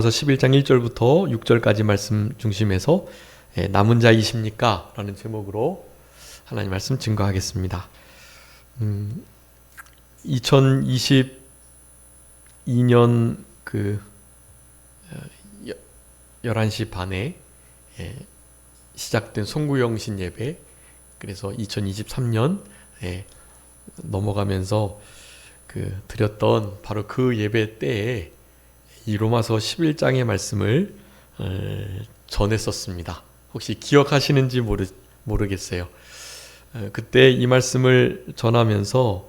그래서 11장 1절부터 6절까지 말씀 중심에서 남은 자이십니까? 라는 제목으로 하나님 말씀 증거하겠습니다. 2022년 11시 반에 시작된 송구영신 예배, 그래서 2023년 넘어가면서 드렸던 바로 그 예배 때에 이 로마서 11장의 말씀을 전했었습니다. 혹시 기억하시는지 모르겠어요. 그때 이 말씀을 전하면서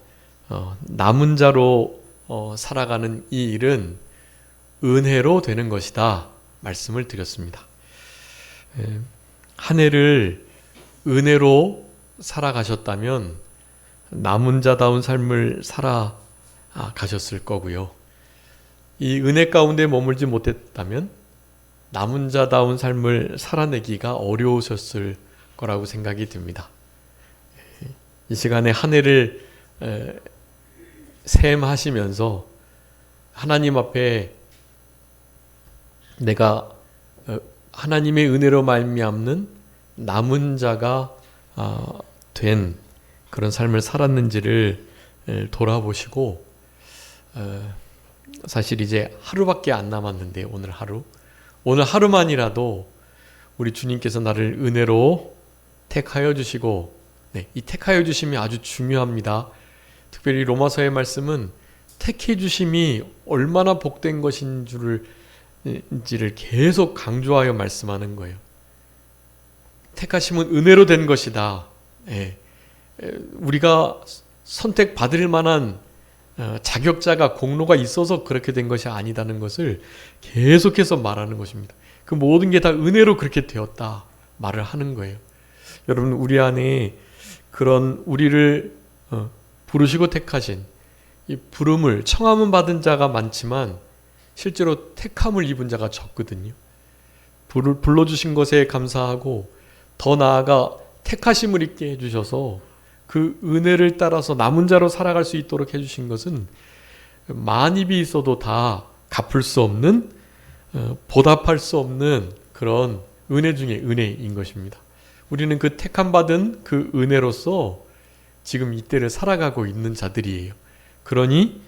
남은 자로 살아가는 이 일은 은혜로 되는 것이다 말씀을 드렸습니다. 한 해를 은혜로 살아가셨다면 남은 자다운 삶을 살아가셨을 거고요. 이 은혜 가운데 머물지 못했다면 남은 자다운 삶을 살아내기가 어려우셨을 거라고 생각이 듭니다. 이 시간에 한 해를 셈하시면서 하나님 앞에 내가 하나님의 은혜로 말미암는 남은 자가 된 그런 삶을 살았는지를 돌아보시고, 사실 이제 하루밖에 안 남았는데 오늘 하루만이라도 우리 주님께서 나를 은혜로 택하여 주시고, 이 택하여 주심이 아주 중요합니다. 특별히 로마서의 말씀은 택해 주심이 얼마나 복된 것인지를 계속 강조하여 말씀하는 거예요. 택하심은 은혜로 된 것이다. 우리가 선택받을 만한 자격자가 공로가 있어서 그렇게 된 것이 아니다는 것을 계속해서 말하는 것입니다. 그 모든 게 다 은혜로 그렇게 되었다 말을 하는 거예요. 여러분, 우리 안에 그런 우리를 부르시고 택하신 이 부름을 청함은 받은 자가 많지만 실제로 택함을 입은 자가 적거든요. 불러주신 것에 감사하고 더 나아가 택하심을 입게 해주셔서 그 은혜를 따라서 남은 자로 살아갈 수 있도록 해주신 것은 만입이 있어도 다 갚을 수 없는, 보답할 수 없는 그런 은혜 중에 은혜인 것입니다. 우리는 그 택함 받은 그 은혜로서 지금 이때를 살아가고 있는 자들이에요. 그러니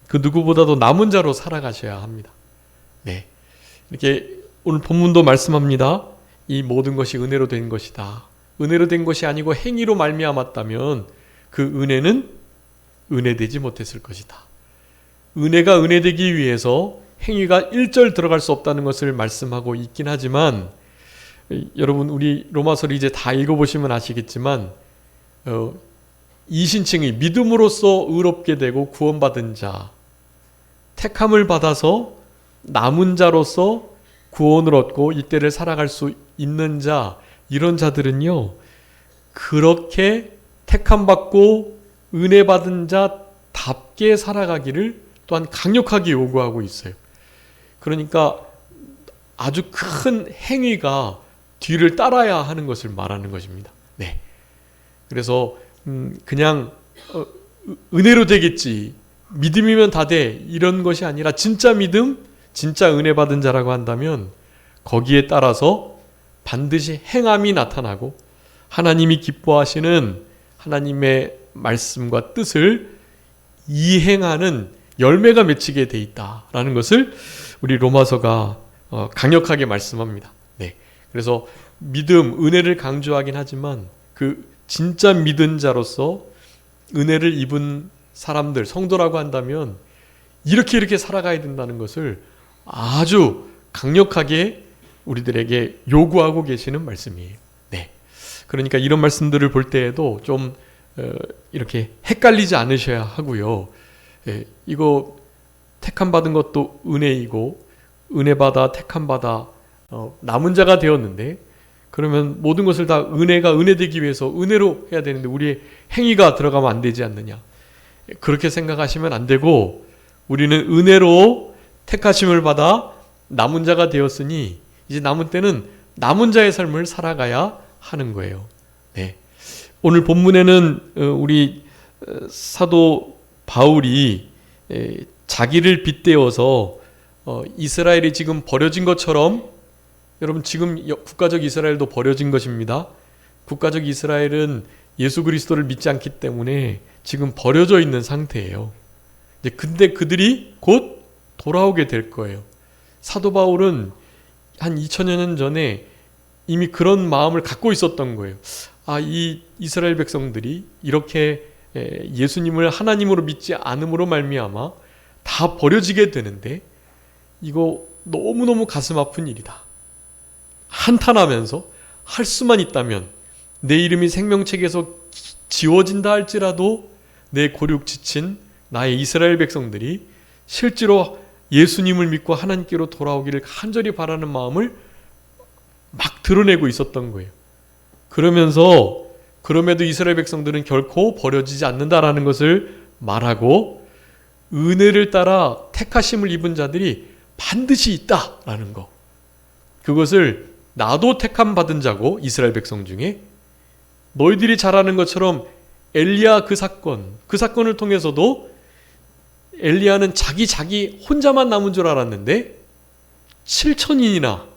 그 누구보다도 남은 자로 살아가셔야 합니다. 이렇게 오늘 본문도 말씀합니다. 이 모든 것이 은혜로 된 것이다. 은혜로 된 것이 아니고 행위로 말미암았다면 그 은혜는 은혜되지 못했을 것이다. 은혜가 은혜되기 위해서 행위가 1절 들어갈 수 없다는 것을 말씀하고 있긴 하지만, 여러분, 우리 로마서를 이제 다 읽어보시면 아시겠지만 이신칭의 믿음으로써 의롭게 되고 구원받은 자, 택함을 받아서 남은 자로서 구원을 얻고 이때를 살아갈 수 있는 자, 이런 자들은요, 그렇게 택함받고 은혜 받은 자답게 살아가기를 또한 강력하게 요구하고 있어요. 그러니까 아주 큰 행위가 뒤를 따라야 하는 것을 말하는 것입니다. 그래서 그냥 은혜로 되겠지, 믿음이면 다 돼, 이런 것이 아니라 진짜 믿음, 진짜 은혜 받은 자라고 한다면 거기에 따라서 반드시 행함이 나타나고 하나님이 기뻐하시는 하나님의 말씀과 뜻을 이행하는 열매가 맺히게 돼 있다라는 것을 우리 로마서가 강력하게 말씀합니다. 그래서 믿음, 은혜를 강조하긴 하지만 그 진짜 믿은 자로서 은혜를 입은 사람들, 성도라고 한다면 이렇게 살아가야 된다는 것을 아주 강력하게 우리들에게 요구하고 계시는 말씀이에요. 그러니까 이런 말씀들을 볼 때에도 좀 이렇게 헷갈리지 않으셔야 하고요. 이거 택함 받은 것도 은혜이고, 은혜 받아 택함 받아 남은 자가 되었는데, 그러면 모든 것을 다 은혜가 은혜되기 위해서 은혜로 해야 되는데 우리의 행위가 들어가면 안 되지 않느냐, 그렇게 생각하시면 안 되고, 우리는 은혜로 택하심을 받아 남은 자가 되었으니 이제 남은 때는 남은 자의 삶을 살아가야 하는 거예요. 오늘 본문에는 우리 사도 바울이 자기를 빗대어서 이스라엘이 지금 버려진 것처럼 여러분 지금 국가적 이스라엘도 버려진 것입니다. 국가적 이스라엘은 예수 그리스도를 믿지 않기 때문에 지금 버려져 있는 상태예요. 근데 그들이 곧 돌아오게 될 거예요. 사도 바울은 한 2000여 년 전에 이미 그런 마음을 갖고 있었던 거예요. 이 이스라엘 백성들이 이렇게 예수님을 하나님으로 믿지 않음으로 말미암아 다 버려지게 되는데 이거 너무너무 가슴 아픈 일이다. 한탄하면서 할 수만 있다면 내 이름이 생명책에서 지워진다 할지라도 내 고륙 지친 나의 이스라엘 백성들이 실제로 예수님을 믿고 하나님께로 돌아오기를 간절히 바라는 마음을 막 드러내고 있었던 거예요. 그러면서 그럼에도 이스라엘 백성들은 결코 버려지지 않는다라는 것을 말하고 은혜를 따라 택하심을 입은 자들이 반드시 있다라는 거. 그것을 나도 택함 받은 자고 이스라엘 백성 중에 너희들이 잘 아는 것처럼 엘리야 그 사건을 통해서도 엘리야는 자기 혼자만 남은 줄 알았는데 7,000인이나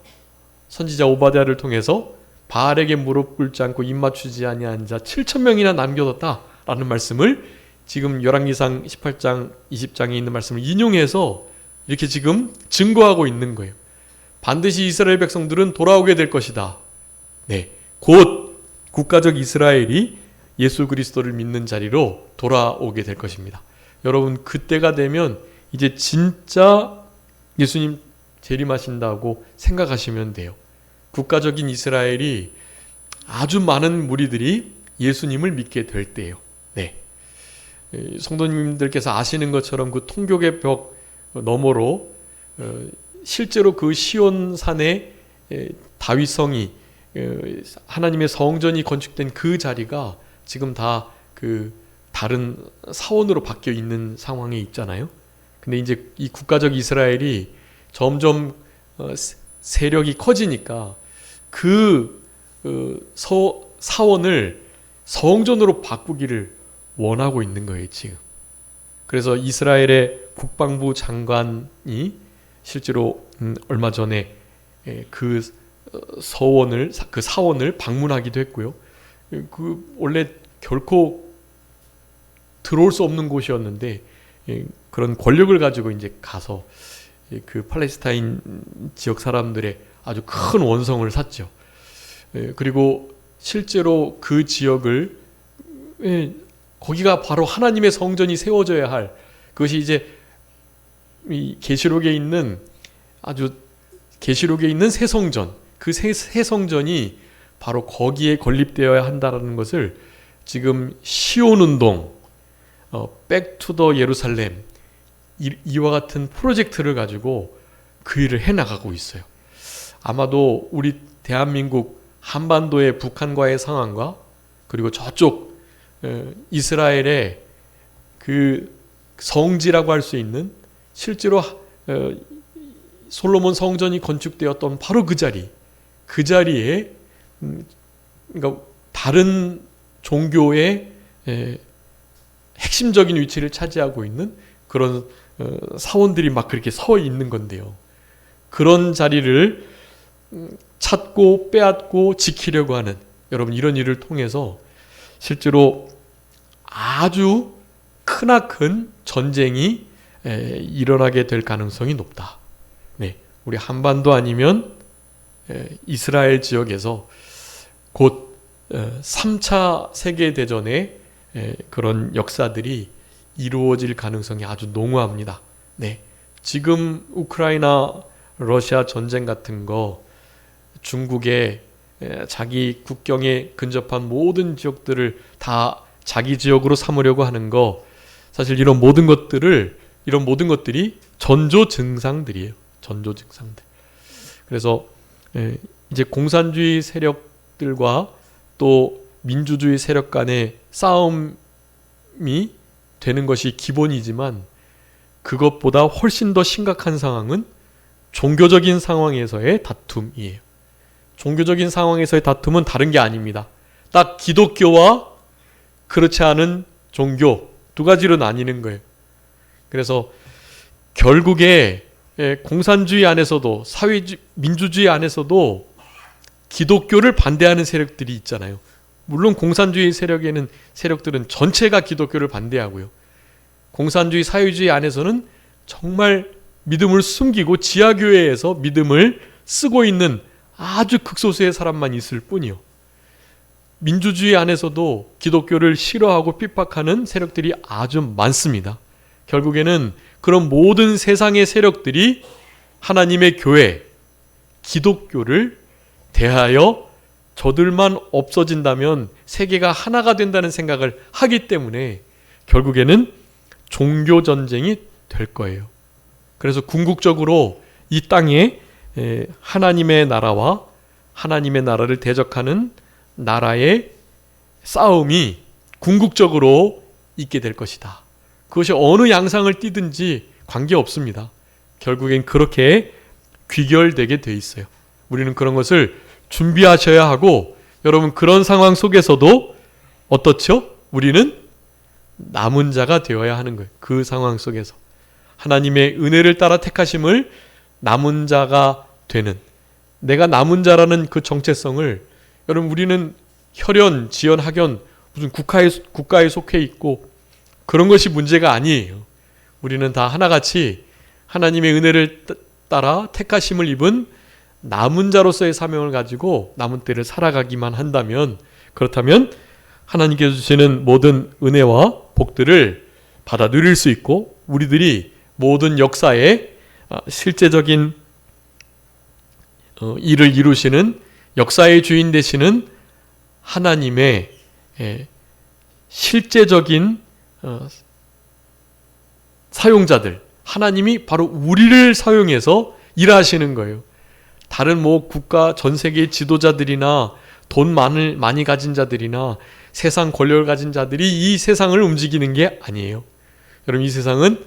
선지자 오바댜를 통해서 바알에게 무릎 꿇지 않고 입 맞추지 아니한 자 7,000명이나 남겨뒀다라는 말씀을 지금 열왕기상 18장 20장에 있는 말씀을 인용해서 이렇게 지금 증거하고 있는 거예요. 반드시 이스라엘 백성들은 돌아오게 될 것이다. 곧 국가적 이스라엘이 예수 그리스도를 믿는 자리로 돌아오게 될 것입니다. 여러분 그때가 되면 이제 진짜 예수님 재림하신다고 생각하시면 돼요. 국가적인 이스라엘이 아주 많은 무리들이 예수님을 믿게 될 때예요. 성도님들께서 아시는 것처럼 그 통곡의 벽 너머로 실제로 그 시온산에 다윗성이 하나님의 성전이 건축된 그 자리가 지금 다 그 다른 사원으로 바뀌어 있는 상황에 있잖아요. 근데 이제 이 국가적 이스라엘이 점점 세력이 커지니까 그 사원을 성전으로 바꾸기를 원하고 있는 거예요, 지금. 그래서 이스라엘의 국방부 장관이 실제로 얼마 전에 그 사원을 방문하기도 했고요. 원래 결코 들어올 수 없는 곳이었는데 그런 권력을 가지고 이제 가서 그 팔레스타인 지역 사람들의 아주 큰 원성을 샀죠. 그리고 실제로 그 지역을 거기가 바로 하나님의 성전이 세워져야 할 그것이 이제 이 계시록에 있는 새 성전, 그 새 성전이 바로 거기에 건립되어야 한다라는 것을 지금 시온운동, 백투더 예루살렘 이와 같은 프로젝트를 가지고 그 일을 해나가고 있어요. 아마도 우리 대한민국 한반도의 북한과의 상황과 그리고 저쪽 이스라엘의 그 성지라고 할 수 있는 실제로 솔로몬 성전이 건축되었던 바로 그 자리에 그러니까 다른 종교의 핵심적인 위치를 차지하고 있는 그런 사원들이 막 그렇게 서 있는 건데요. 그런 자리를 찾고 빼앗고 지키려고 하는 여러분 이런 일을 통해서 실제로 아주 크나큰 전쟁이 일어나게 될 가능성이 높다. 우리 한반도 아니면 이스라엘 지역에서 곧 3차 세계대전의 그런 역사들이 이루어질 가능성이 아주 농후합니다. 지금 우크라이나 러시아 전쟁 같은 거 중국의 자기 국경에 근접한 모든 지역들을 다 자기 지역으로 삼으려고 하는 거 사실 이런 모든 것들이 전조 증상들이에요. 전조 증상들. 그래서 이제 공산주의 세력들과 또 민주주의 세력 간의 싸움이 되는 것이 기본이지만 그것보다 훨씬 더 심각한 상황은 종교적인 상황에서의 다툼이에요. 종교적인 상황에서의 다툼은 다른 게 아닙니다. 딱 기독교와 그렇지 않은 종교 두 가지로 나뉘는 거예요. 그래서 결국에 공산주의 안에서도 민주주의 안에서도 기독교를 반대하는 세력들이 있잖아요. 물론 공산주의 세력들은 전체가 기독교를 반대하고요. 공산주의 사회주의 안에서는 정말 믿음을 숨기고 지하교회에서 믿음을 쓰고 있는 아주 극소수의 사람만 있을 뿐이요. 민주주의 안에서도 기독교를 싫어하고 핍박하는 세력들이 아주 많습니다. 결국에는 그런 모든 세상의 세력들이 하나님의 교회, 기독교를 대하여 저들만 없어진다면 세계가 하나가 된다는 생각을 하기 때문에 결국에는 종교 전쟁이 될 거예요. 그래서 궁극적으로 이 땅에 하나님의 나라와 하나님의 나라를 대적하는 나라의 싸움이 궁극적으로 있게 될 것이다. 그것이 어느 양상을 띠든지 관계없습니다. 결국엔 그렇게 귀결되게 돼 있어요. 우리는 그런 것을 준비하셔야 하고, 여러분 그런 상황 속에서도 어떻죠? 우리는 남은 자가 되어야 하는 거예요. 그 상황 속에서 하나님의 은혜를 따라 택하심을 남은 자가 되는, 내가 남은 자라는 그 정체성을, 여러분 우리는 혈연, 지연, 학연 무슨 국가에 속해 있고 그런 것이 문제가 아니에요. 우리는 다 하나같이 하나님의 은혜를 따라 택하심을 입은 남은 자로서의 사명을 가지고 남은 때를 살아가기만 한다면, 그렇다면 하나님께서 주시는 모든 은혜와 복들을 받아 누릴 수 있고, 우리들이 모든 역사에 실제적인 일을 이루시는 역사의 주인 되시는 하나님의 실제적인 사용자들, 하나님이 바로 우리를 사용해서 일하시는 거예요. 다른 국가 전 세계 지도자들이나 돈 많이 가진 자들이나 세상 권력을 가진 자들이 이 세상을 움직이는 게 아니에요. 여러분 이 세상은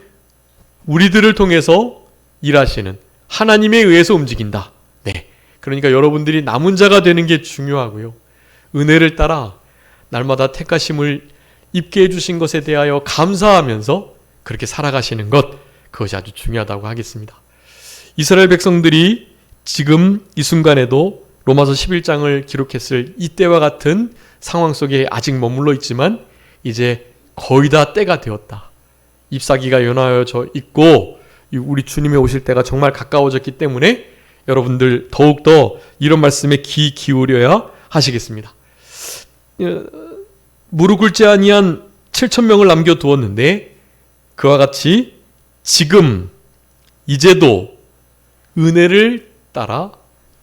우리들을 통해서 일하시는 하나님에 의해서 움직인다. 네. 그러니까 여러분들이 남은 자가 되는 게 중요하고요. 은혜를 따라 날마다 택하심을 입게 해주신 것에 대하여 감사하면서 그렇게 살아가시는 것, 그것이 아주 중요하다고 하겠습니다. 이스라엘 백성들이 지금 이 순간에도 로마서 11장을 기록했을 이때와 같은 상황 속에 아직 머물러 있지만 이제 거의 다 때가 되었다. 잎사귀가 연하여져 있고 우리 주님의 오실 때가 정말 가까워졌기 때문에 여러분들 더욱더 이런 말씀에 귀 기울여야 하시겠습니다. 무릎 꿇지 아니한 7,000명을 남겨두었는데 그와 같이 지금 이제도 은혜를 따라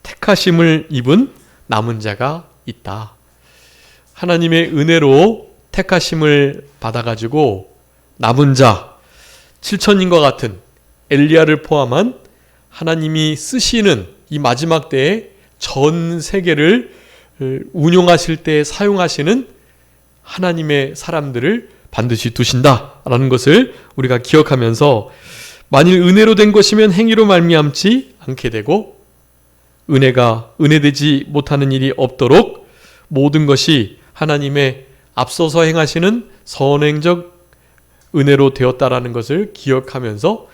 택하심을 입은 남은 자가 있다. 하나님의 은혜로 택하심을 받아가지고 남은 자 7,000인과 같은 엘리야를 포함한 하나님이 쓰시는 이 마지막 때에 전 세계를 운용하실 때 사용하시는 하나님의 사람들을 반드시 두신다라는 것을 우리가 기억하면서, 만일 은혜로 된 것이면 행위로 말미암지 않게 되고 은혜되지 못하는 일이 없도록 모든 것이 하나님의 앞서서 행하시는 선행적 은혜로 되었다라는 것을 기억하면서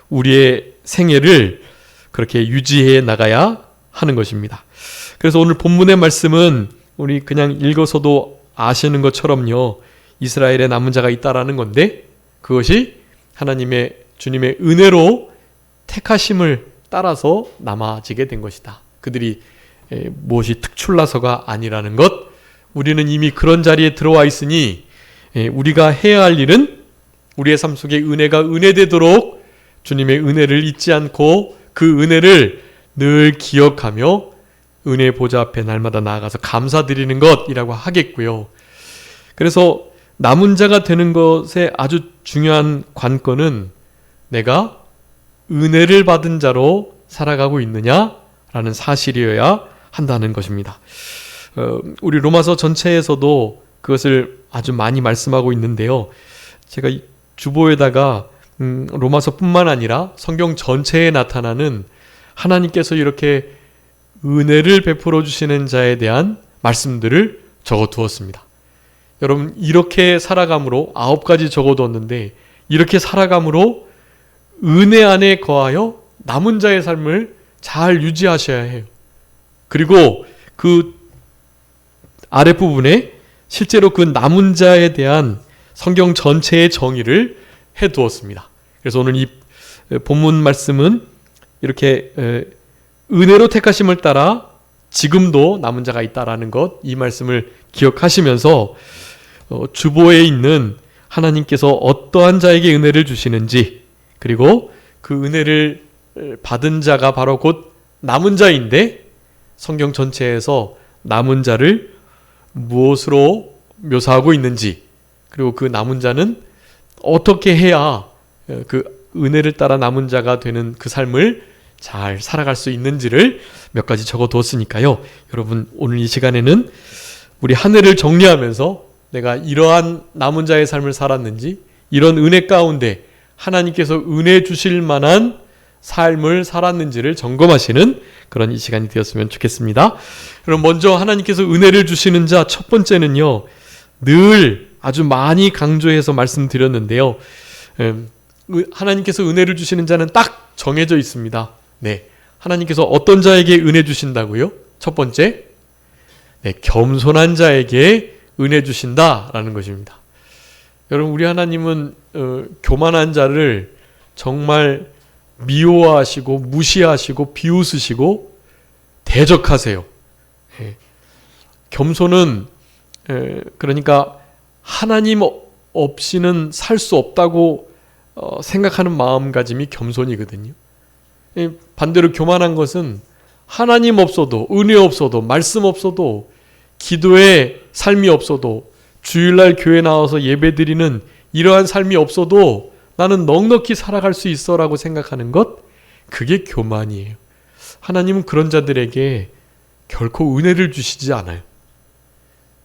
우리의 생애를 그렇게 유지해 나가야 하는 것입니다. 그래서 오늘 본문의 말씀은 우리 그냥 읽어서도 아시는 것처럼요, 이스라엘의 남은 자가 있다라는 건데, 그것이 하나님의 주님의 은혜로 택하심을 따라서 남아지게 된 것이다. 그들이 무엇이 특출나서가 아니라는 것, 우리는 이미 그런 자리에 들어와 있으니 우리가 해야 할 일은 우리의 삶 속에 은혜가 은혜되도록 주님의 은혜를 잊지 않고 그 은혜를 늘 기억하며 은혜 보좌 앞에 날마다 나아가서 감사드리는 것이라고 하겠고요. 그래서 남은 자가 되는 것의 아주 중요한 관건은 내가 은혜를 받은 자로 살아가고 있느냐라는 사실이어야 한다는 것입니다. 우리 로마서 전체에서도 그것을 아주 많이 말씀하고 있는데요. 제가 주보에다가 로마서뿐만 아니라 성경 전체에 나타나는 하나님께서 이렇게 은혜를 베풀어 주시는 자에 대한 말씀들을 적어두었습니다. 여러분 이렇게 살아감으로 9가지 적어두었는데, 이렇게 살아감으로 은혜 안에 거하여 남은 자의 삶을 잘 유지하셔야 해요. 그리고 그 아랫부분에 실제로 그 남은 자에 대한 성경 전체의 정의를 해두었습니다. 그래서 오늘 이 본문 말씀은 이렇게 은혜로 택하심을 따라 지금도 남은 자가 있다라는 것, 이 말씀을 기억하시면서 주보에 있는 하나님께서 어떠한 자에게 은혜를 주시는지, 그리고 그 은혜를 받은 자가 바로 곧 남은 자인데 성경 전체에서 남은 자를 무엇으로 묘사하고 있는지, 그리고 그 남은 자는 어떻게 해야 그 은혜를 따라 남은 자가 되는 그 삶을 잘 살아갈 수 있는지를 몇 가지 적어 두었으니까요. 여러분, 오늘 이 시간에는 우리 한 해를 정리하면서 내가 이러한 남은 자의 삶을 살았는지, 이런 은혜 가운데 하나님께서 은혜 주실 만한 삶을 살았는지를 점검하시는 그런 이 시간이 되었으면 좋겠습니다. 그럼 먼저 하나님께서 은혜를 주시는 자 첫 번째는요, 늘 아주 많이 강조해서 말씀드렸는데요. 하나님께서 은혜를 주시는 자는 딱 정해져 있습니다. 네, 하나님께서 어떤 자에게 은혜 주신다고요? 첫 번째, 네, 겸손한 자에게 은혜 주신다라는 것입니다. 여러분, 우리 하나님은 교만한 자를 정말 미워하시고 무시하시고 비웃으시고 대적하세요. 겸손은 그러니까 하나님 없이는 살 수 없다고 생각하는 마음가짐이 겸손이거든요. 반대로 교만한 것은 하나님 없어도, 은혜 없어도, 말씀 없어도, 기도의 삶이 없어도, 주일날 교회 나와서 예배드리는 이러한 삶이 없어도 나는 넉넉히 살아갈 수 있어 라고 생각하는 것, 그게 교만이에요. 하나님은 그런 자들에게 결코 은혜를 주시지 않아요.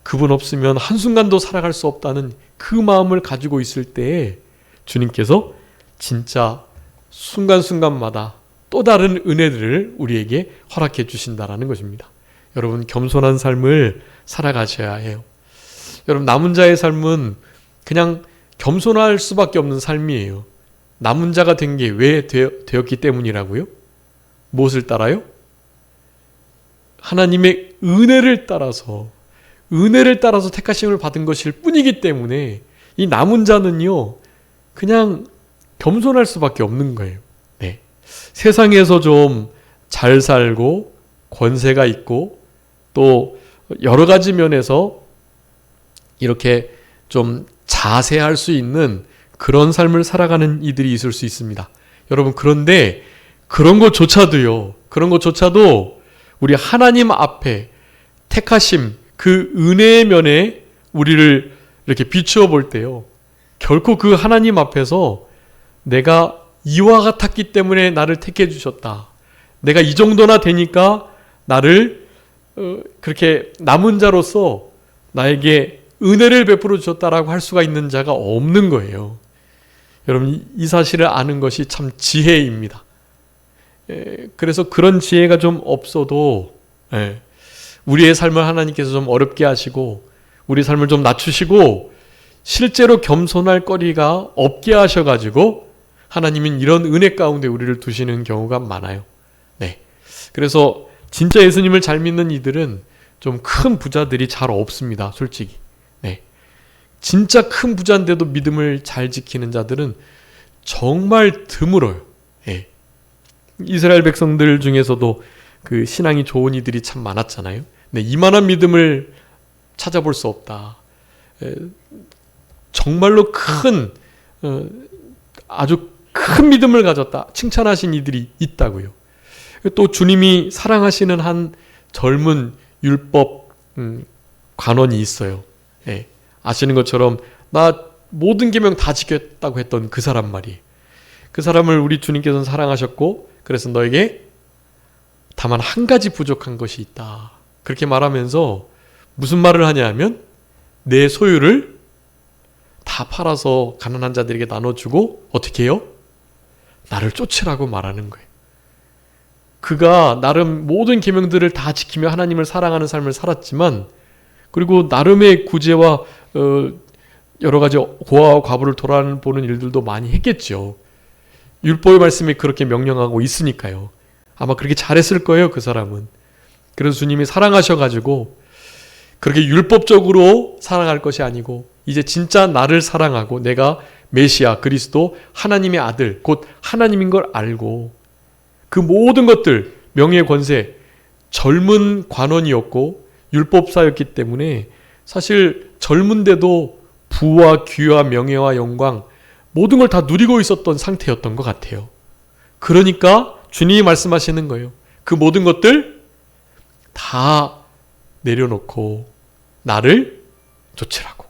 그분 없으면 한순간도 살아갈 수 없다는 그 마음을 가지고 있을 때에 주님께서 진짜 순간순간마다 또 다른 은혜들을 우리에게 허락해 주신다라는 것입니다. 여러분, 겸손한 삶을 살아가셔야 해요. 여러분, 남은 자의 삶은 그냥 겸손할 수밖에 없는 삶이에요. 남은 자가 된 게 왜 되었기 때문이라고요? 무엇을 따라요? 하나님의 은혜를 따라서 택하심을 받은 것일 뿐이기 때문에 이 남은 자는요, 그냥 겸손할 수밖에 없는 거예요. 네. 세상에서 좀 잘 살고 권세가 있고 또 여러 가지 면에서 이렇게 좀 자세할 수 있는 그런 삶을 살아가는 이들이 있을 수 있습니다. 여러분, 그런데 그런 것조차도 우리 하나님 앞에 택하심, 그 은혜의 면에 우리를 이렇게 비추어 볼 때요, 결코 그 하나님 앞에서 내가 이와 같았기 때문에 나를 택해 주셨다, 내가 이 정도나 되니까 나를 그렇게 남은 자로서 나에게 은혜를 베풀어 주셨다라고 할 수가 있는 자가 없는 거예요. 여러분, 이 사실을 아는 것이 참 지혜입니다. 그래서 그런 지혜가 좀 없어도 우리의 삶을 하나님께서 좀 어렵게 하시고 우리 삶을 좀 낮추시고 실제로 겸손할 거리가 없게 하셔가지고 하나님은 이런 은혜 가운데 우리를 두시는 경우가 많아요. 네. 그래서 진짜 예수님을 잘 믿는 이들은 좀 큰 부자들이 잘 없습니다. 솔직히. 네. 진짜 큰 부자인데도 믿음을 잘 지키는 자들은 정말 드물어요. 네. 이스라엘 백성들 중에서도 그 신앙이 좋은 이들이 참 많았잖아요. 네, 이만한 믿음을 찾아볼 수 없다. 정말로 아주 큰 믿음을 가졌다, 칭찬하신 이들이 있다고요. 또 주님이 사랑하시는 한 젊은 율법 관원이 있어요. 예, 아시는 것처럼 나 모든 계명 다 지켰다고 했던 그 사람 말이에요. 그 사람을 우리 주님께서는 사랑하셨고 그래서 너에게 다만 한 가지 부족한 것이 있다, 그렇게 말하면서 무슨 말을 하냐 하면 내 소유를 다 팔아서 가난한 자들에게 나눠주고 어떻게 해요? 나를 쫓으라고 말하는 거예요. 그가 나름 모든 계명들을 다 지키며 하나님을 사랑하는 삶을 살았지만, 그리고 나름의 구제와 여러 가지 고아와 과부를 돌아보는 일들도 많이 했겠죠. 율법의 말씀이 그렇게 명령하고 있으니까요. 아마 그렇게 잘했을 거예요, 그 사람은. 그래서 주님이 사랑하셔가지고 그렇게 율법적으로 사랑할 것이 아니고 이제 진짜 나를 사랑하고 내가 메시아, 그리스도, 하나님의 아들, 곧 하나님인 걸 알고 그 모든 것들, 명예, 권세, 젊은 관원이었고 율법사였기 때문에 사실 젊은데도 부와 귀와 명예와 영광 모든 걸 다 누리고 있었던 상태였던 것 같아요. 그러니까 주님이 말씀하시는 거예요. 그 모든 것들 다 내려놓고 나를 좇으라고.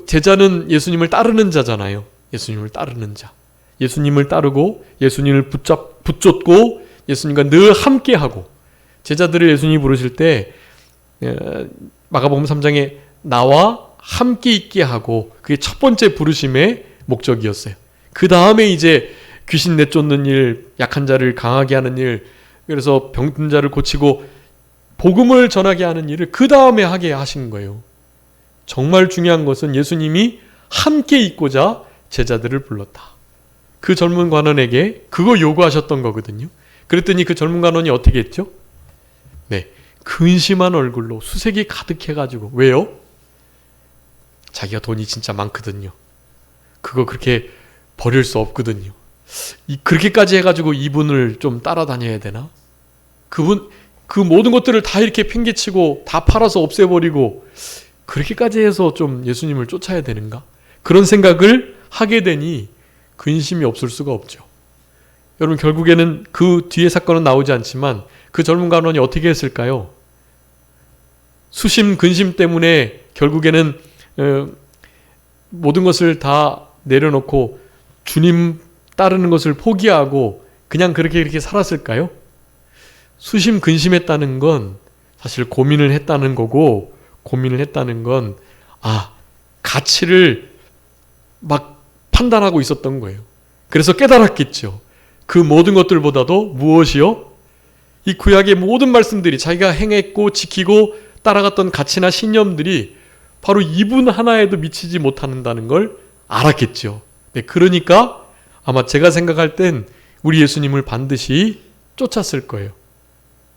제자는 예수님을 따르는 자잖아요. 예수님을 따르는 자. 예수님을 따르고 예수님을 붙잡고 예수님과 늘 함께하고 제자들을 예수님이 부르실 때 마가복음 3장에 나와 함께 있게 하고 그게 첫 번째 부르심의 목적이었어요. 그 다음에 이제 귀신 내쫓는 일, 약한 자를 강하게 하는 일, 그래서 병든 자를 고치고 복음을 전하게 하는 일을 그 다음에 하게 하신 거예요. 정말 중요한 것은 예수님이 함께 있고자 제자들을 불렀다. 그 젊은 관원에게 그거 요구하셨던 거거든요. 그랬더니 그 젊은 관원이 어떻게 했죠? 네, 근심한 얼굴로 수색이 가득해가지고. 왜요? 자기가 돈이 진짜 많거든요. 그거 그렇게 버릴 수 없거든요. 그렇게까지 해가지고 이분을 좀 따라다녀야 되나? 그분 그 모든 것들을 다 이렇게 팽개치고 다 팔아서 없애버리고 그렇게까지 해서 좀 예수님을 쫓아야 되는가? 그런 생각을 하게 되니 근심이 없을 수가 없죠. 여러분 결국에는 그 뒤에 사건은 나오지 않지만 그 젊은 관원이 어떻게 했을까요? 수심 근심 때문에 결국에는 모든 것을 다 내려놓고 주님 따르는 것을 포기하고 그냥 그렇게 살았을까요? 수심 근심했다는 건 사실 고민을 했다는 거고, 고민을 했다는 건 가치를 막 판단하고 있었던 거예요. 그래서 깨달았겠죠. 그 모든 것들보다도 무엇이요? 이 구약의 모든 말씀들이 자기가 행했고 지키고 따라갔던 가치나 신념들이 바로 이분 하나에도 미치지 못한다는 걸 알았겠죠. 네, 그러니까 아마 제가 생각할 땐 우리 예수님을 반드시 쫓았을 거예요.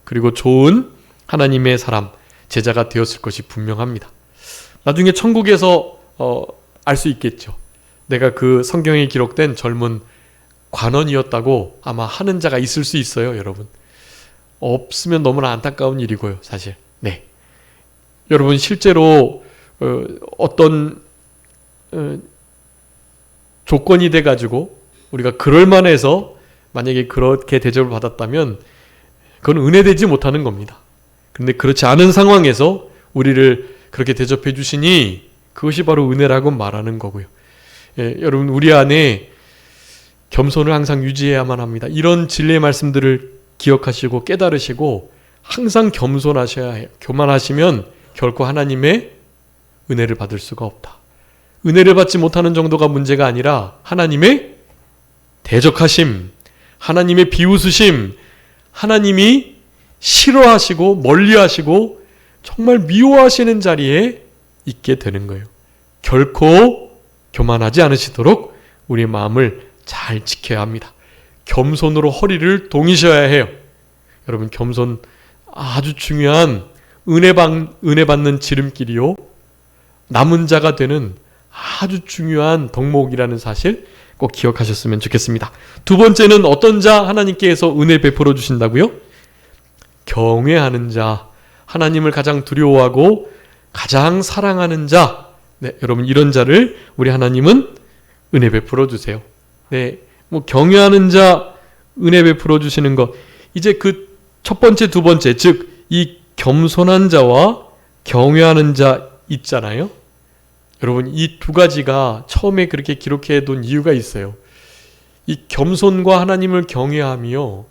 그리고 좋은 하나님의 사람, 제자가 되었을 것이 분명합니다. 나중에 천국에서 알 수 있겠죠. 내가 그 성경에 기록된 젊은 관원이었다고 아마 하는 자가 있을 수 있어요, 여러분. 없으면 너무나 안타까운 일이고요, 사실. 네. 여러분 실제로 어떤 조건이 돼가지고 우리가 그럴 만해서 만약에 그렇게 대접을 받았다면 그건 은혜되지 못하는 겁니다. 그런데 그렇지 않은 상황에서 우리를 그렇게 대접해 주시니 그것이 바로 은혜라고 말하는 거고요. 여러분 우리 안에 겸손을 항상 유지해야만 합니다. 이런 진리의 말씀들을 기억하시고 깨달으시고 항상 겸손하셔야 해요. 교만하시면 결코 하나님의 은혜를 받을 수가 없다. 은혜를 받지 못하는 정도가 문제가 아니라 하나님의 대적하심, 하나님의 비웃으심, 하나님이 싫어하시고 멀리하시고 정말 미워하시는 자리에 있게 되는 거예요. 결코 교만하지 않으시도록 우리의 마음을 잘 지켜야 합니다. 겸손으로 허리를 동이셔야 해요. 여러분 겸손 아주 중요한 은혜 받는 지름길이요. 남은 자가 되는 아주 중요한 덕목이라는 사실 꼭 기억하셨으면 좋겠습니다. 두 번째는 어떤 자 하나님께서 은혜 베풀어 주신다고요? 경외하는 자, 하나님을 가장 두려워하고 가장 사랑하는 자. 네, 여러분 이런 자를 우리 하나님은 은혜 베풀어 주세요. 네, 경외하는 자 은혜 베풀어 주시는 것. 이제 그 첫 번째, 두 번째, 즉 이 겸손한 자와 경외하는 자 있잖아요. 여러분 이 두 가지가 처음에 그렇게 기록해 둔 이유가 있어요. 이 겸손과 하나님을 경외하며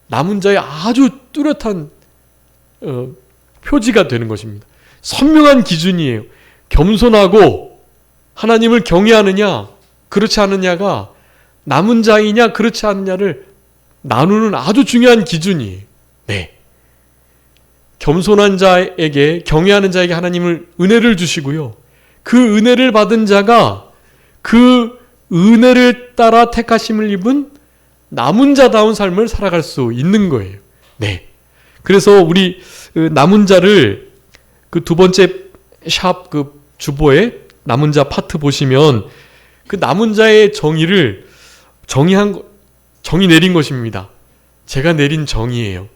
남은 자의 아주 뚜렷한 표지가 되는 것입니다. 선명한 기준이에요. 겸손하고 하나님을 경외하느냐 그렇지 않느냐가 남은 자이냐 그렇지 않느냐를 나누는 아주 중요한 기준이에요. 네. 겸손한 자에게 경외하는 자에게 하나님을 은혜를 주시고요. 그 은혜를 받은 자가 그 은혜를 따라 택하심을 입은 남은 자다운 삶을 살아갈 수 있는 거예요. 네. 그래서 우리 남은 자를 그 두 번째 샵 그 주보에 남은 자 파트 보시면 그 남은 자의 정의를 정의 내린 것입니다. 제가 내린 정의예요.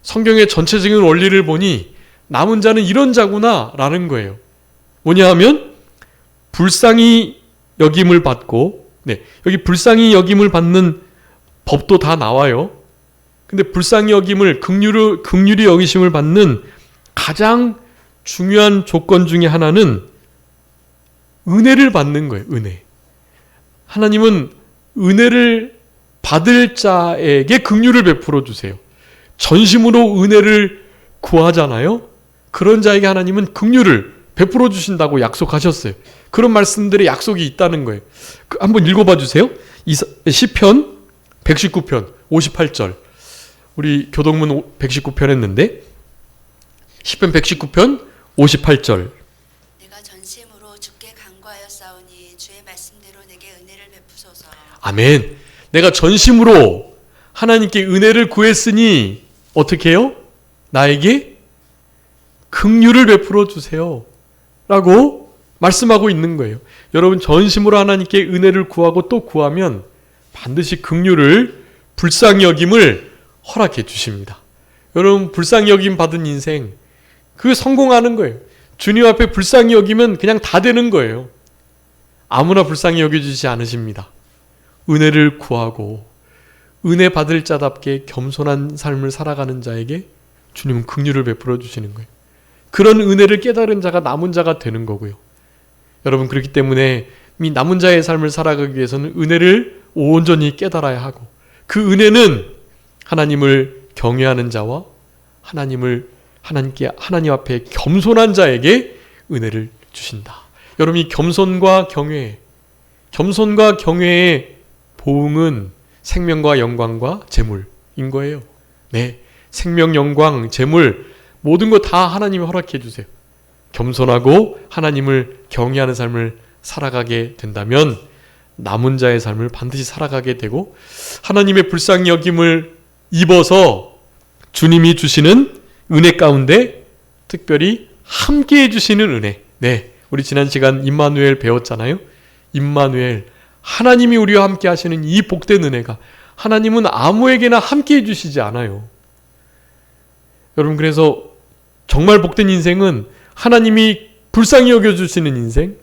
성경의 전체적인 원리를 보니 남은 자는 이런 자구나 라는 거예요. 뭐냐 하면 불쌍히 여김을 받고, 네, 여기 불쌍히 여김을 받는 법도 다 나와요. 근데 불쌍히 여김을 긍휼히 여기심을 받는 가장 중요한 조건 중에 하나는 은혜를 받는 거예요. 은혜. 하나님은 은혜를 받을 자에게 긍휼을 베풀어 주세요. 전심으로 은혜를 구하잖아요. 그런 자에게 하나님은 긍휼을 베풀어 주신다고 약속하셨어요. 그런 말씀들의 약속이 있다는 거예요. 한번 읽어봐 주세요. 시편 119편 58절. 우리 교동문 119편 했는데 시편 119편 58절. 내가 전심으로 주께 간구하였사오니 주의 말씀대로 내게 은혜를 베푸소서. 아멘. 내가 전심으로 하나님께 은혜를 구했으니 어떻게 해요? 나에게 긍휼을 베풀어 주세요 라고 말씀하고 있는 거예요. 여러분 전심으로 하나님께 은혜를 구하고 또 구하면 반드시 긍휼을 불쌍히 여김을 허락해 주십니다. 여러분 불쌍히 여김 받은 인생 그 성공하는 거예요. 주님 앞에 불쌍히 여기면 그냥 다 되는 거예요. 아무나 불쌍히 여겨주지 않으십니다. 은혜를 구하고 은혜 받을 자답게 겸손한 삶을 살아가는 자에게 주님은 긍휼을 베풀어 주시는 거예요. 그런 은혜를 깨달은 자가 남은 자가 되는 거고요. 여러분 그렇기 때문에 이 남은 자의 삶을 살아가기 위해서는 은혜를 온전히 깨달아야 하고 그 은혜는 하나님을 경외하는 자와 하나님 앞에 겸손한 자에게 은혜를 주신다. 여러분 이 겸손과 경외의 보응은 생명과 영광과 재물인 거예요. 네, 생명, 영광, 재물 모든 거 다 하나님이 허락해 주세요. 겸손하고 하나님을 경외하는 삶을 살아가게 된다면 남은 자의 삶을 반드시 살아가게 되고 하나님의 불쌍히 여김을 입어서 주님이 주시는 은혜 가운데 특별히 함께 해주시는 은혜. 네, 우리 지난 시간 임마누엘 배웠잖아요. 임마누엘, 하나님이 우리와 함께 하시는 이 복된 은혜가 하나님은 아무에게나 함께 해주시지 않아요. 여러분 그래서 정말 복된 인생은 하나님이 불쌍히 여겨주시는 인생,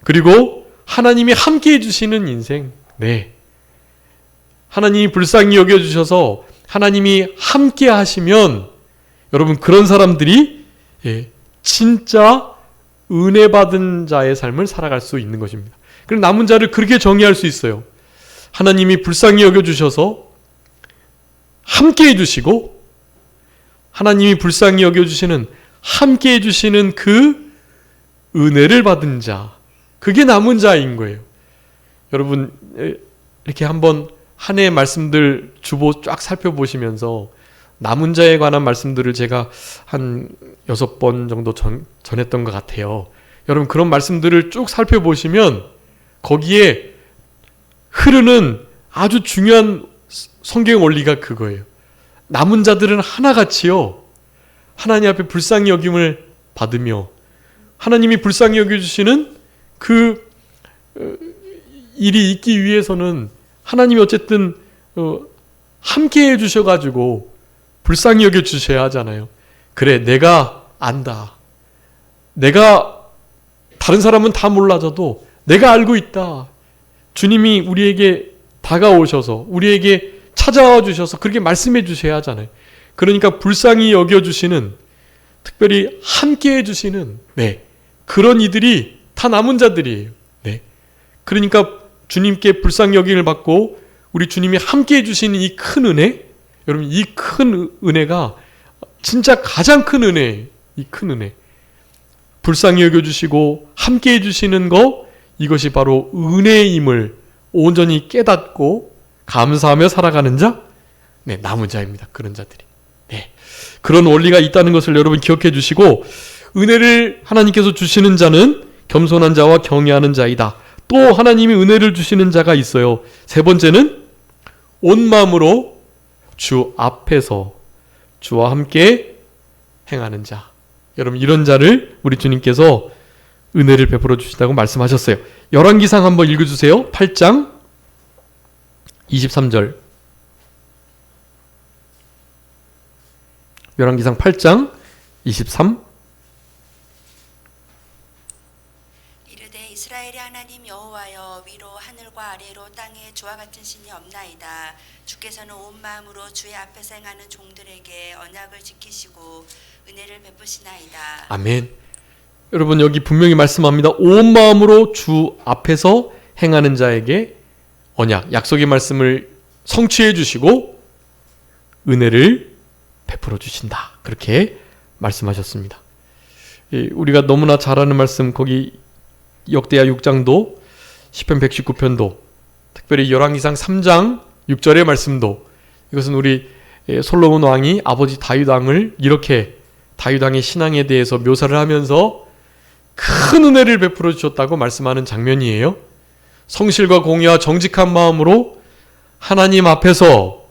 그리고 하나님이 함께 해주시는 인생. 네, 하나님이 불쌍히 여겨주셔서 하나님이 함께 하시면 여러분 그런 사람들이 진짜 은혜 받은 자의 삶을 살아갈 수 있는 것입니다. 그럼 남은 자를 그렇게 정의할 수 있어요. 하나님이 불쌍히 여겨주셔서 함께 해주시고 하나님이 불쌍히 여겨주시는 함께 해주시는 그 은혜를 받은 자, 그게 남은 자인 거예요. 여러분 이렇게 한번 한 해의 말씀들 주보 쫙 살펴보시면서 남은 자에 관한 말씀들을 제가 한 6번 정도 전했던 것 같아요. 여러분 그런 말씀들을 쭉 살펴보시면 거기에 흐르는 아주 중요한 성경 원리가 그거예요. 남은 자들은 하나같이요 하나님 앞에 불쌍히 여김을 받으며 하나님이 불쌍히 여겨주시는 그 일이 있기 위해서는 하나님이 어쨌든 함께 해주셔가지고 불쌍히 여겨주셔야 하잖아요. 그래, 내가 안다. 내가 다른 사람은 다 몰라져도 내가 알고 있다. 주님이 우리에게 다가오셔서 우리에게 찾아와 주셔서 그렇게 말씀해 주셔야 하잖아요. 그러니까 불쌍히 여겨주시는, 특별히 함께 해주시는 그런 이들이 다 남은 자들이에요. 그러니까 주님께 불쌍히 여김을 받고 우리 주님이 함께 해주시는 이 큰 은혜, 여러분 이 큰 은혜가 진짜 가장 큰 은혜예요. 이 큰 은혜, 불쌍히 여겨주시고 함께 해주시는 거, 이것이 바로 은혜임을 온전히 깨닫고 감사하며 살아가는 자, 남은 자입니다. 그런 자들이. 그런 원리가 있다는 것을 여러분 기억해 주시고, 은혜를 하나님께서 주시는 자는 겸손한 자와 경외하는 자이다. 또 하나님이 은혜를 주시는 자가 있어요. 세 번째는 온 마음으로 주 앞에서 주와 함께 행하는 자. 여러분, 이런 자를 우리 주님께서 은혜를 베풀어 주신다고 말씀하셨어요. 열왕기상 한번 읽어주세요. 8장 23절. 열왕기상 8장 23. 이르되 이스라엘의 하나님 여호와여, 위로 하늘과 아래로 땅에 주와 같은 신이 없나이다. 주께서는 온 마음으로 주의 앞에서 행하는 종들에게 언약을 지키시고 은혜를 베푸시나이다. 아멘. 여러분, 여기 분명히 말씀합니다. 온 마음으로 주 앞에서 행하는 자에게 언약, 약속의 말씀을 성취해 주시고 은혜를 베풀어 주신다. 그렇게 말씀하셨습니다. 우리가 너무나 잘 아는 말씀, 거기 역대하 6장도 시편 119편도 특별히 열왕기상 3장 6절의 말씀도, 이것은 우리 솔로몬 왕이 아버지 다윗 왕을 이렇게 다윗 왕의 신앙에 대해서 묘사를 하면서 큰 은혜를 베풀어 주셨다고 말씀하는 장면이에요. 성실과 공의와 정직한 마음으로 하나님 앞에서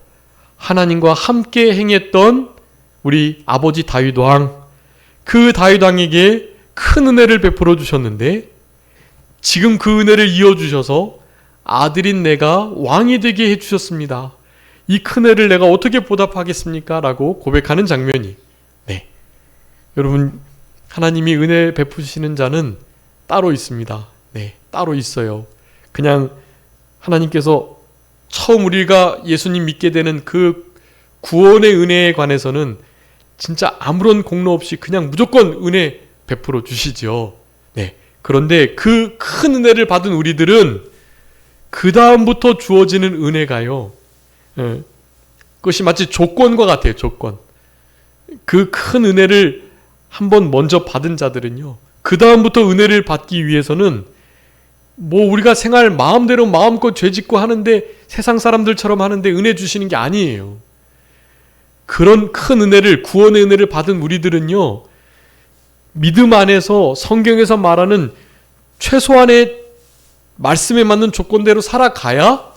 하나님과 함께 행했던 우리 아버지 다윗 왕, 그 다윗 왕에게 큰 은혜를 베풀어 주셨는데 지금 그 은혜를 이어주셔서 아들인 내가 왕이 되게 해주셨습니다. 이 큰 은혜를 내가 어떻게 보답하겠습니까? 라고 고백하는 장면이, 네, 여러분, 하나님이 은혜 베푸시는 자는 따로 있습니다. 네, 따로 있어요. 그냥 하나님께서 처음 우리가 예수님 믿게 되는 그 구원의 은혜에 관해서는 진짜 아무런 공로 없이 그냥 무조건 은혜 베풀어 주시죠. 네. 그런데 그 큰 은혜를 받은 우리들은 그 다음부터 주어지는 은혜가요, 그것이 마치 조건과 같아요. 조건. 그 큰 은혜를 한번 먼저 받은 자들은요, 그 다음부터 은혜를 받기 위해서는 뭐 우리가 생활 마음대로 마음껏 죄짓고 하는데, 세상 사람들처럼 하는데 은혜 주시는 게 아니에요. 그런 큰 은혜를, 구원의 은혜를 받은 우리들은요, 믿음 안에서 성경에서 말하는 최소한의 말씀에 맞는 조건대로 살아가야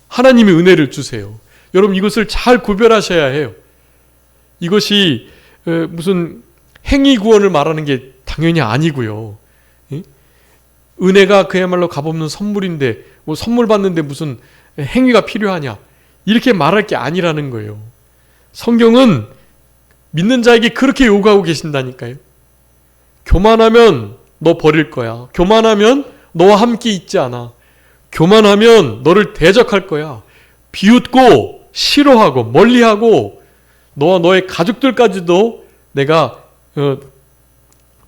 하나님이 은혜를 주세요. 여러분, 이것을 잘 구별하셔야 해요. 이것이 무슨 행위 구원을 말하는 게 당연히 아니고요. 은혜가 그야말로 값없는 선물인데 뭐 선물 받는데 무슨 행위가 필요하냐, 이렇게 말할 게 아니라는 거예요. 성경은 믿는 자에게 그렇게 요구하고 계신다니까요. 교만하면 너 버릴 거야. 교만하면 너와 함께 있지 않아. 교만하면 너를 대적할 거야. 비웃고 싫어하고 멀리하고 너와 너의 가족들까지도 내가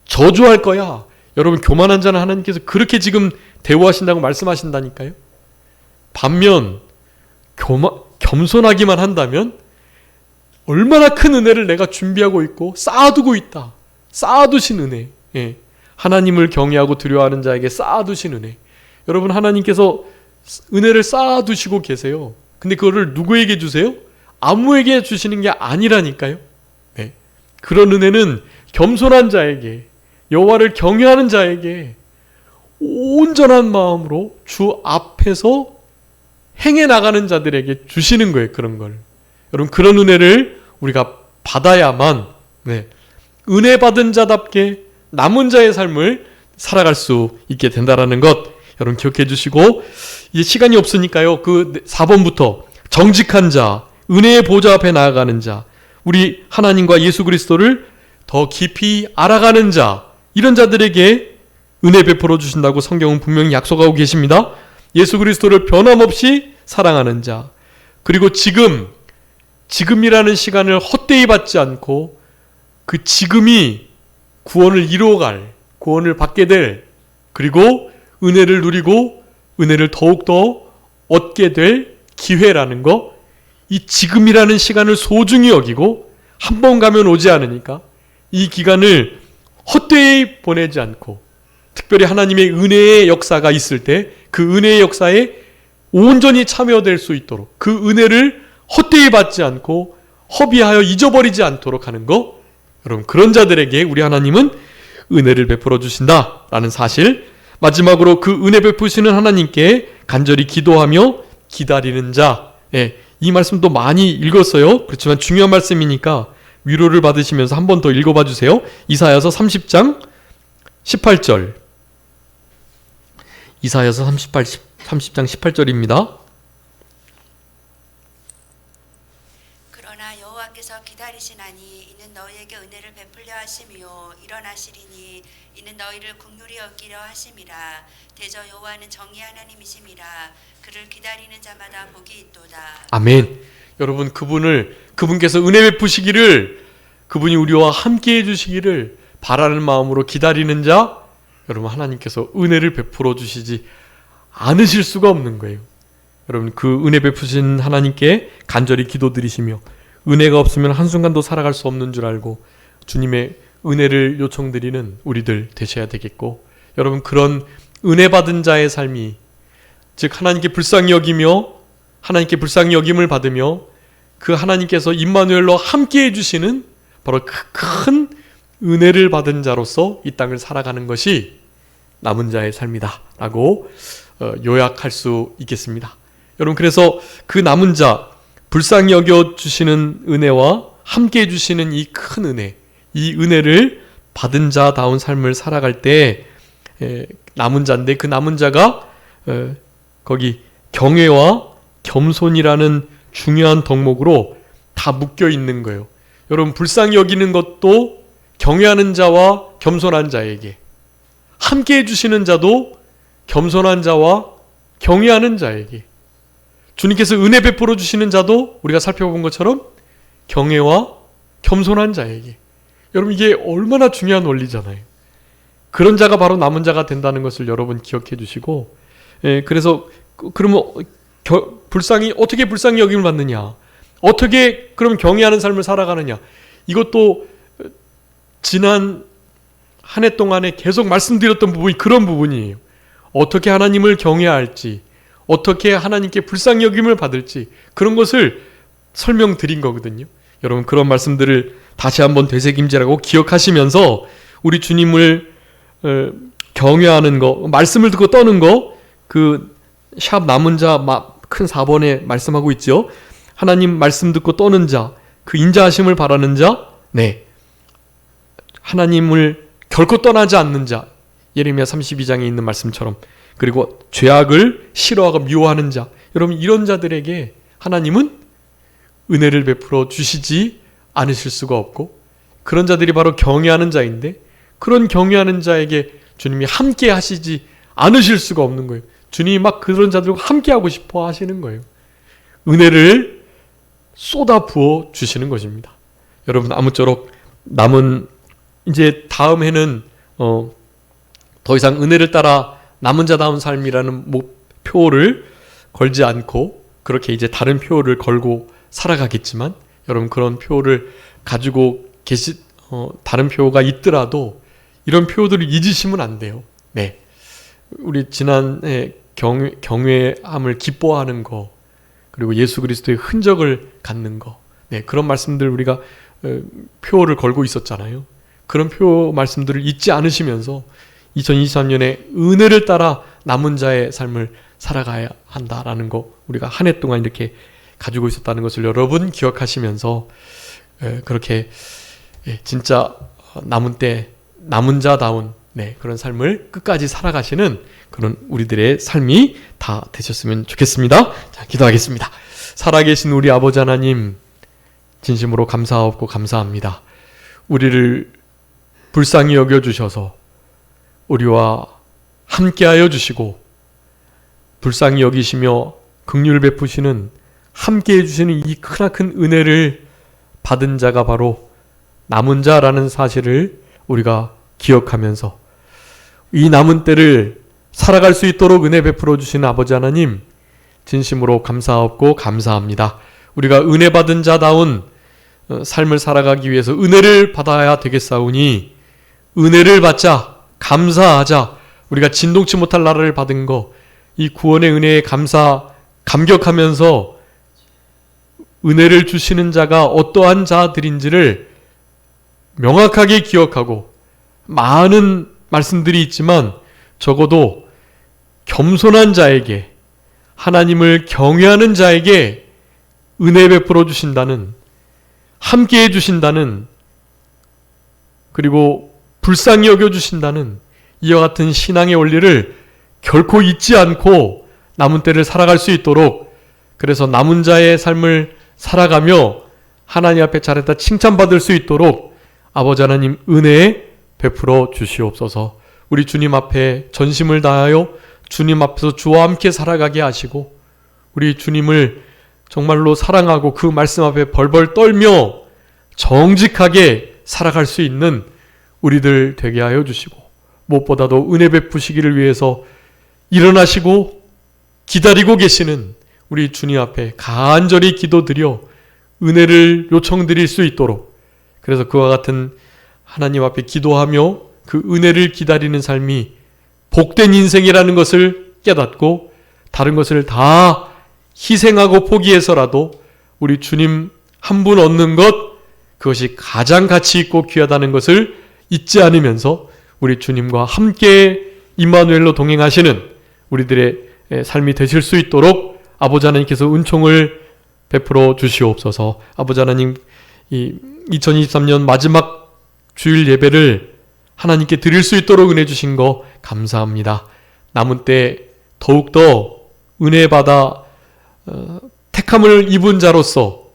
저주할 거야. 여러분, 교만한 자는 하나님께서 그렇게 지금 대우하신다고 말씀하신다니까요. 반면 겸손하기만 한다면 얼마나 큰 은혜를 내가 준비하고 있고 쌓아두고 있다. 쌓아두신 은혜. 예. 하나님을 경외하고 두려워하는 자에게 쌓아두신 은혜. 여러분, 하나님께서 은혜를 쌓아두시고 계세요. 근데 그거를 누구에게 주세요? 아무에게 주시는 게 아니라니까요. 네. 그런 은혜는 겸손한 자에게, 여호와를 경외하는 자에게 온전한 마음으로 주 앞에서 행해 나가는 자들에게 주시는 거예요. 그런 걸. 여러분, 그런 은혜를 우리가 받아야만, 네, 은혜 받은 자답게 남은 자의 삶을 살아갈 수 있게 된다라는 것, 여러분 기억해 주시고, 이제 시간이 없으니까요, 그 4번부터 정직한 자, 은혜의 보좌 앞에 나아가는 자, 우리 하나님과 예수 그리스도를 더 깊이 알아가는 자, 이런 자들에게 은혜 베풀어 주신다고 성경은 분명히 약속하고 계십니다. 예수 그리스도를 변함없이 사랑하는 자, 그리고 지금이라는 시간을 헛되이 받지 않고 그 지금이 구원을 이루어갈, 구원을 받게 될, 그리고 은혜를 누리고 은혜를 더욱더 얻게 될 기회라는 거, 이 지금이라는 시간을 소중히 여기고 한 번 가면 오지 않으니까 이 기간을 헛되이 보내지 않고, 특별히 하나님의 은혜의 역사가 있을 때 그 은혜의 역사에 온전히 참여될 수 있도록 그 은혜를 헛되이 받지 않고 허비하여 잊어버리지 않도록 하는 거, 여러분 그런 자들에게 우리 하나님은 은혜를 베풀어 주신다라는 사실, 마지막으로 그 은혜 베푸시는 하나님께 간절히 기도하며 기다리는 자. 예, 이 말씀도 많이 읽었어요. 그렇지만 중요한 말씀이니까 위로를 받으시면서 한 번 더 읽어봐 주세요. 이사야서 30장 18절. 이사야서 30장 18절입니다. 그러나 여호와께서 기다리시나니 이는 너희에게 은혜를 베풀려 하심이요 일어나시리니 이는 너희를 긍휼히 여기려 하심이라. 대저 여호와는 정의 하나님이심이라. 그를 기다리는 자마다 복이 있도다. 아멘. 여러분, 그분께서 은혜 베푸시기를, 그분이 우리와 함께 해주시기를 바라는 마음으로 기다리는 자, 여러분, 하나님께서 은혜를 베풀어 주시지 않으실 수가 없는 거예요. 여러분, 그 은혜 베푸신 하나님께 간절히 기도드리시며 은혜가 없으면 한순간도 살아갈 수 없는 줄 알고 주님의 은혜를 요청드리는 우리들 되셔야 되겠고, 여러분, 그런 은혜 받은 자의 삶이, 즉 하나님께 불쌍히 여기며 하나님께 불쌍히 여김을 받으며 그 하나님께서 임마누엘로 함께 해주시는 바로 그 큰 은혜를 받은 자로서 이 땅을 살아가는 것이 남은 자의 삶이다 라고 요약할 수 있겠습니다. 여러분, 그래서 그 남은 자, 불쌍히 여겨주시는 은혜와 함께 해주시는 이 큰 은혜, 이 은혜를 받은 자다운 삶을 살아갈 때 남은 자인데, 그 남은 자가 거기 경외와 겸손이라는 중요한 덕목으로 다 묶여 있는 거예요. 여러분, 불쌍히 여기는 것도 경외하는 자와 겸손한 자에게, 함께 해주시는 자도 겸손한 자와 경외하는 자에게, 주님께서 은혜 베풀어 주시는 자도 우리가 살펴본 것처럼 경외와 겸손한 자에게. 여러분, 이게 얼마나 중요한 원리잖아요. 그런 자가 바로 남은 자가 된다는 것을 여러분 기억해 주시고, 그래서 그러면 어떻게 불쌍히 여김을 받느냐, 어떻게 그럼 경외하는 삶을 살아가느냐, 이것도 지난 한 해 동안에 계속 말씀드렸던 부분이 그런 부분이에요. 어떻게 하나님을 경외할지, 어떻게 하나님께 불쌍히 여김을 받을지, 그런 것을 설명드린 거거든요. 여러분, 그런 말씀들을 다시 한번 되새김질하고 기억하시면서 우리 주님을 경외하는 거, 말씀을 듣고 떠는 거, 그 샵 남은 자 큰 4번에 말씀하고 있죠. 하나님 말씀 듣고 떠는 자, 그 인자하심을 바라는 자, 네, 하나님을 결코 떠나지 않는 자, 예레미야 32장에 있는 말씀처럼, 그리고 죄악을 싫어하고 미워하는 자, 여러분, 이런 자들에게 하나님은 은혜를 베풀어 주시지 않으실 수가 없고, 그런 자들이 바로 경외하는 자인데, 그런 경외하는 자에게 주님이 함께 하시지 않으실 수가 없는 거예요. 주님이 막 그런 자들과 함께 하고 싶어 하시는 거예요. 은혜를 쏟아 부어 주시는 것입니다. 여러분, 아무쪼록 남은 이제 다음 해는 더 이상 은혜를 따라 남은 자다운 삶이라는 표를 걸지 않고 그렇게 이제 다른 표를 걸고 살아가겠지만, 여러분, 그런 표를 가지고 다른 표가 있더라도 이런 표들을 잊으시면 안 돼요. 네, 우리 지난해 경외함을 기뻐하는 거, 그리고 예수 그리스도의 흔적을 갖는 거, 네, 그런 말씀들 우리가 표를 걸고 있었잖아요. 그런 표 말씀들을 잊지 않으시면서 2023년에 은혜를 따라 남은 자의 삶을 살아가야 한다라는 거, 우리가 한 해 동안 이렇게 가지고 있었다는 것을 여러분 기억하시면서 그렇게 진짜 남은 자다운, 네, 그런 삶을 끝까지 살아가시는 그런 우리들의 삶이 다 되셨으면 좋겠습니다. 자, 기도하겠습니다. 살아계신 우리 아버지 하나님, 진심으로 감사하고 감사합니다. 우리를 불쌍히 여겨주셔서 우리와 함께하여 주시고, 불쌍히 여기시며 긍휼 베푸시는, 함께해 주시는 이 크나큰 은혜를 받은 자가 바로 남은 자라는 사실을 우리가 기억하면서 이 남은 때를 살아갈 수 있도록 은혜 베풀어 주시는 아버지 하나님, 진심으로 감사하고 감사합니다. 우리가 은혜 받은 자다운 삶을 살아가기 위해서 은혜를 받아야 되겠사오니, 은혜를 받자, 감사하자. 우리가 진동치 못할 나라를 받은 거, 이 구원의 은혜에 감격하면서 은혜를 주시는 자가 어떠한 자들인지를 명확하게 기억하고, 많은 말씀들이 있지만 적어도 겸손한 자에게, 하나님을 경외하는 자에게 은혜 베풀어 주신다는, 함께해 주신다는, 그리고 불쌍히 여겨 주신다는 이와 같은 신앙의 원리를 결코 잊지 않고 남은 때를 살아갈 수 있도록, 그래서 남은 자의 삶을 살아가며 하나님 앞에 잘했다 칭찬받을 수 있도록 아버지 하나님 은혜 베풀어 주시옵소서. 우리 주님 앞에 전심을 다하여 주님 앞에서 주와 함께 살아가게 하시고, 우리 주님을 정말로 사랑하고 그 말씀 앞에 벌벌 떨며 정직하게 살아갈 수 있는 우리들 되게 하여 주시고, 무엇보다도 은혜 베푸시기를 위해서 일어나시고 기다리고 계시는 우리 주님 앞에 간절히 기도드려 은혜를 요청드릴 수 있도록, 그래서 그와 같은 하나님 앞에 기도하며 그 은혜를 기다리는 삶이 복된 인생이라는 것을 깨닫고, 다른 것을 다 희생하고 포기해서라도 우리 주님 한 분 얻는 것, 그것이 가장 가치 있고 귀하다는 것을 잊지 않으면서 우리 주님과 함께 임마누엘로 동행하시는 우리들의 삶이 되실 수 있도록 아버지 하나님께서 은총을 베풀어 주시옵소서. 아버지 하나님, 이 2023년 마지막 주일 예배를 하나님께 드릴 수 있도록 은혜 주신 거 감사합니다. 남은 때 더욱더 은혜 받아 택함을 입은 자로서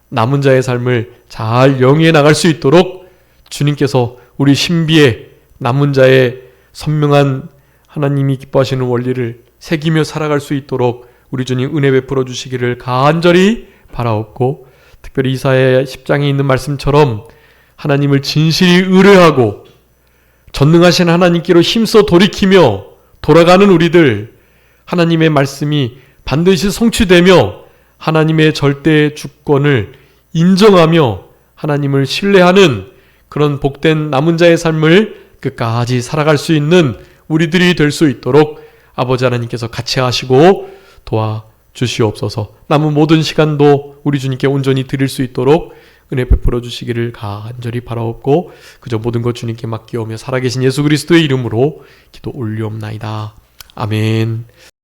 남은 자의 삶을 잘 영위해 나갈 수 있도록 주님께서 우리 신비의 남은 자의 선명한 하나님이 기뻐하시는 원리를 새기며 살아갈 수 있도록 우리 주님 은혜 베풀어 주시기를 간절히 바라옵고, 특별히 이사야 10장에 있는 말씀처럼 하나님을 진실히 의뢰하고 전능하신 하나님께로 힘써 돌이키며 돌아가는 우리들, 하나님의 말씀이 반드시 성취되며 하나님의 절대 주권을 인정하며 하나님을 신뢰하는 그런 복된 남은 자의 삶을 끝까지 살아갈 수 있는 우리들이 될 수 있도록 아버지 하나님께서 같이 하시고 도와주시옵소서. 남은 모든 시간도 우리 주님께 온전히 드릴 수 있도록 은혜 베풀어 주시기를 간절히 바라옵고, 그저 모든 것 주님께 맡기오며 살아계신 예수 그리스도의 이름으로 기도 올리옵나이다. 아멘.